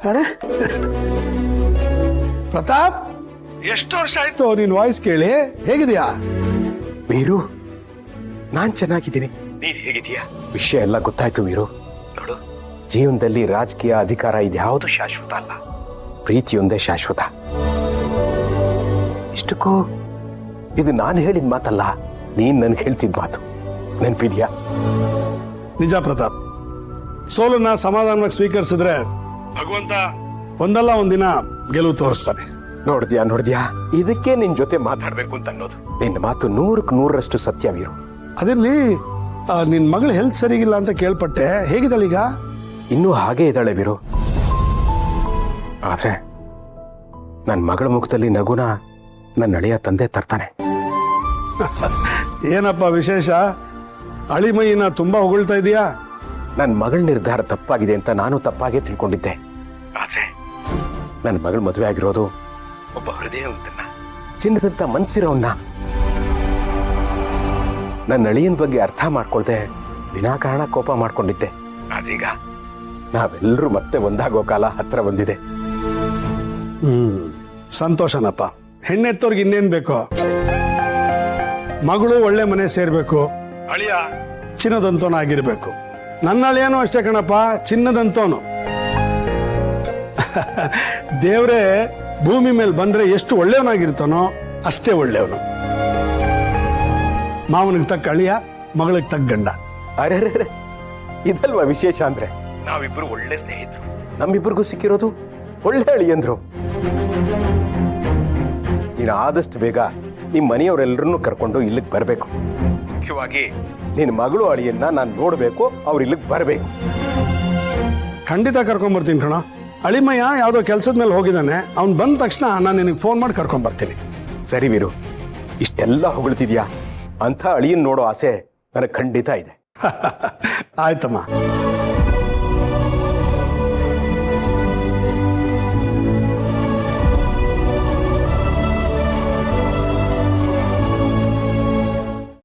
ಅರೆ ಪ್ರತಾಪ್, ಎಷ್ಟು ವರ್ಷ ಆಯ್ತು ನಿನ್ ವಾಯ್ಸ್ ಕೇಳಿ. ಹೇಗಿದ್ಯಾ? ವೀರು, ನಾನ್ ಚೆನ್ನಾಗಿದ್ದೀನಿ. ನೀನ್ ಹೇಗಿದೀಯಾ? ವಿಷಯ ಎಲ್ಲ ಗೊತ್ತಾಯ್ತು ವೀರು. ನೋಡು, ಜೀವನದಲ್ಲಿ ರಾಜಕೀಯ ಅಧಿಕಾರ ಇದ್ಯಾವುದು ಶಾಶ್ವತ ಅಲ್ಲ, ಪ್ರೀತಿಯೊಂದೇ ಶಾಶ್ವತ. ಇಷ್ಟಕ್ಕೂ ಇದು ನಾನು ಹೇಳಿದ ಮಾತಲ್ಲ, ನೀನ್ ನನ್ಗೆ ಹೇಳ್ತಿದ್ ಮಾತು. ನೆನ್ಪಿದ್ಯಾ? ನಿಜ ಪ್ರತಾಪ್, ಸೋಲನ್ನ ಸಮಾಧಾನವಾಗಿ ಸ್ವೀಕರಿಸಿದ್ರೆ ಭಗವಂತ ಒಂದಲ್ಲ ಒಂದಿನ ಗೆಲುವು ತೋರಿಸ್ತಾನೆ. ನೋಡ್ದ್ಯಾ, ಇದಕ್ಕೆ ನಿನ್ ಜೊತೆ ಮಾತಾಡ್ಬೇಕು ಅಂತ ಅನ್ನೋದು. ನಿನ್ನ ಮಾತು 100ಕ್ಕೆ 100ರಷ್ಟು ಸತ್ಯ ವೀರು. ಅದಿರ್ಲಿ, ನಿನ್ ಮಗಳು ಹೆಲ್ತ್ ಸರಿಗಿಲ್ಲ ಅಂತ ಕೇಳ್ಪಟ್ಟೆ. ಹೇಗಿದ್ದಾಳೀಗ? ಇನ್ನೂ ಹಾಗೆ ಇದ್ದಾಳೆ ವೀರು. ಆದ್ರೆ ನನ್ನ ಮಗಳ ಮುಖದಲ್ಲಿ ನಗುನ ನನ್ನ ಅಳಿಯ ತಂದೆ ತರ್ತಾನೆ. ಏನಪ್ಪ ವಿಶೇಷ? ಅಳಿಮೈನ ತುಂಬಾ ಹೊಗಳ್ತಾ ಇದೀಯಾ? ನನ್ನ ಮಗಳ ನಿರ್ಧಾರ ತಪ್ಪಾಗಿದೆ ಅಂತ ನಾನು ತಪ್ಪಾಗೆ ತಿಳ್ಕೊಂಡಿದ್ದೆ. ಆದ್ರೆ ನನ್ನ ಮಗಳ ಮದುವೆ ಆಗಿರೋದು ಒಬ್ಬ ಹೃದಯವಂತನ್ನ, ಚಿನ್ನದಂತ ಮನ್ಸಿರೋನ್ನ. ನನ್ನ ಅಳಿಯನ ಬಗ್ಗೆ ಅರ್ಥ ಮಾಡ್ಕೊಳ್ದೆ ವಿನಾಕಾರಣ ಕೋಪ ಮಾಡ್ಕೊಂಡಿದ್ದೆ. ಆದ್ರೀಗ ನಾವೆಲ್ಲರೂ ಮತ್ತೆ ಒಂದಾಗೋ ಕಾಲ ಹತ್ರ ಬಂದಿದೆ. ಸಂತೋಷನಪ್ಪ. ಹೆಣ್ಣೆತ್ತೋರ್ಗೆ ಇನ್ನೇನ್ ಬೇಕೋ? ಮಗಳು ಒಳ್ಳೆ ಮನೆ ಸೇರ್ಬೇಕು, ಅಳಿಯ ಚಿನ್ನದಂತೋನ ಆಗಿರ್ಬೇಕು. ನನ್ನ ಅಳಿಯನೂ ಅಷ್ಟೇ ಕಣಪ್ಪ, ಚಿನ್ನದಂತೋನು. ದೇವ್ರೇ ಭೂಮಿ ಮೇಲೆ ಬಂದ್ರೆ ಎಷ್ಟು ಒಳ್ಳೆಯವನಾಗಿರ್ತಾನೋ ಅಷ್ಟೇ ಒಳ್ಳೆಯವನು. ಮಾವನಿಗೆ ತಕ್ಕ ಅಳಿಯ, ಮಗಳಿಗೆ ತಕ್ಕ ಗಂಡ. ಅರೆ, ಇದಲ್ವಾ ವಿಶೇಷ ಅಂದ್ರೆ? ನಾವಿಬ್ರು ಒಳ್ಳೆ ಸ್ನೇಹಿತರು, ನಮ್ಮಿಬ್ರಿಗೂ ಸಿಕ್ಕಿರೋದು ಒಳ್ಳೆ ಅಳಿಯಂದ್ರು. ನೀನು ಆದಷ್ಟು ಬೇಗ ನಿಮ್ ಮನೆಯವರೆಲ್ಲರನ್ನೂ ಕರ್ಕೊಂಡು ಇಲ್ಲಿಗೆ ಬರಬೇಕು. ಮುಖ್ಯವಾಗಿ ನಿನ್ನ ಮಗಳು ಅಳಿಯನ್ನ ನಾನು ನೋಡ್ಬೇಕು, ಅವ್ರು ಇಲ್ಲಿಗೆ ಬರಬೇಕು. ಖಂಡಿತ ಕರ್ಕೊಂಡ್ಬರ್ತೀನಿ ಕಣ. ಅಳಿಮಯ್ಯ ಯಾವ್ದೋ ಕೆಲ್ಸದ ಮೇಲೆ ಹೋಗಿದ್ದಾನೆ, ಅವ್ನು ಬಂದ ತಕ್ಷಣ ನಾನು ನಿನಗೆ ಫೋನ್ ಮಾಡಿ ಕರ್ಕೊಂಡ್ಬರ್ತೀನಿ. ಸರಿ ವೀರು, ಇಷ್ಟೆಲ್ಲ ಹೊಗಳ್ತಿದ್ಯಾ, ಅಂಥ ಅಳಿಯನ್ ನೋಡೋ ಆಸೆ ನನಗೆ ಖಂಡಿತ ಇದೆ. ಆಯ್ತಮ್ಮ.